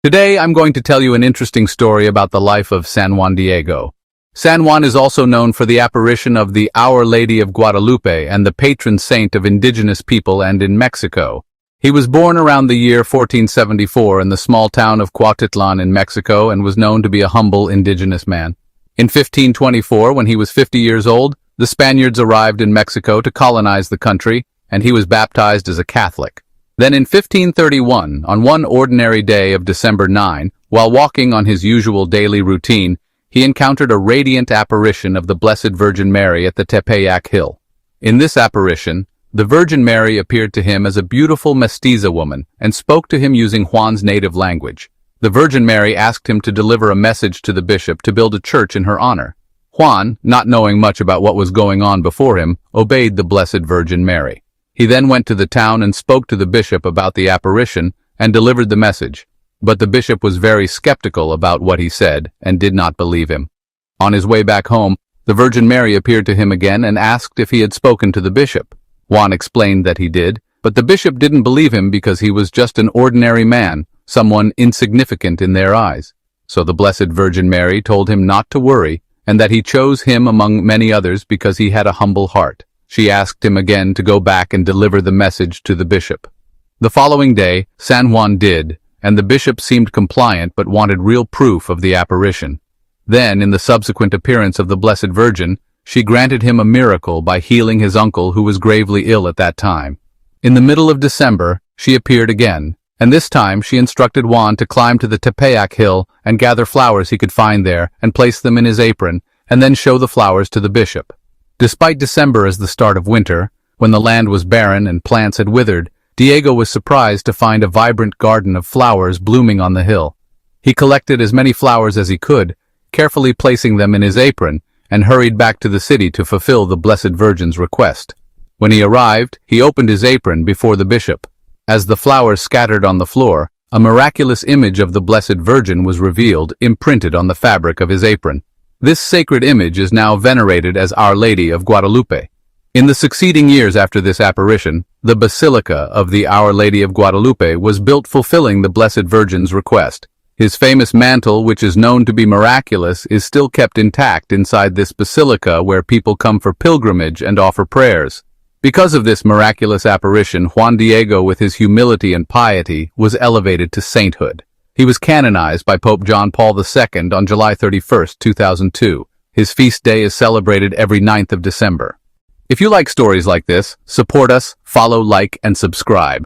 Today, I'm going to tell you an interesting story about the life of San Juan Diego. San Juan is also known for the apparition of the Our Lady of Guadalupe and the patron saint of indigenous people and in Mexico. He was born around the year 1474 in the small town of Cuautitlan in Mexico and was known to be a humble indigenous man. In 1524, when he was 50 years old, the Spaniards arrived in Mexico to colonize the country, and he was baptized as a Catholic. Then in 1531, on one ordinary day of December 9, while walking on his usual daily routine, he encountered a radiant apparition of the Blessed Virgin Mary at the Tepeyac Hill. In this apparition, the Virgin Mary appeared to him as a beautiful mestiza woman and spoke to him using Juan's native language. The Virgin Mary asked him to deliver a message to the bishop to build a church in her honor. Juan, not knowing much about what was going on before him, obeyed the Blessed Virgin Mary. He then went to the town and spoke to the bishop about the apparition and delivered the message. But the bishop was very skeptical about what he said and did not believe him. On his way back home, the Virgin Mary appeared to him again and asked if he had spoken to the bishop. Juan explained that he did, but the bishop didn't believe him because he was just an ordinary man, someone insignificant in their eyes. So the Blessed Virgin Mary told him not to worry and that he chose him among many others because he had a humble heart. She asked him again to go back and deliver the message to the bishop. The following day, San Juan did, and the bishop seemed compliant but wanted real proof of the apparition. Then, in the subsequent appearance of the Blessed Virgin, she granted him a miracle by healing his uncle who was gravely ill at that time. In the middle of December, she appeared again, and this time she instructed Juan to climb to the Tepeyac Hill and gather flowers he could find there and place them in his apron, and then show the flowers to the bishop. Despite December as the start of winter, when the land was barren and plants had withered, Diego was surprised to find a vibrant garden of flowers blooming on the hill. He collected as many flowers as he could, carefully placing them in his apron, and hurried back to the city to fulfill the Blessed Virgin's request. When he arrived, he opened his apron before the bishop. As the flowers scattered on the floor, a miraculous image of the Blessed Virgin was revealed, imprinted on the fabric of his apron. This sacred image is now venerated as Our Lady of Guadalupe. In the succeeding years after this apparition, the Basilica of the Our Lady of Guadalupe was built fulfilling the Blessed Virgin's request. His famous mantle, which is known to be miraculous, is still kept intact inside this basilica where people come for pilgrimage and offer prayers. Because of this miraculous apparition, Juan Diego, with his humility and piety, was elevated to sainthood. He was canonized by Pope John Paul II on July 31, 2002. His feast day is celebrated every 9th of December. If you like stories like this, support us, follow, like, and subscribe.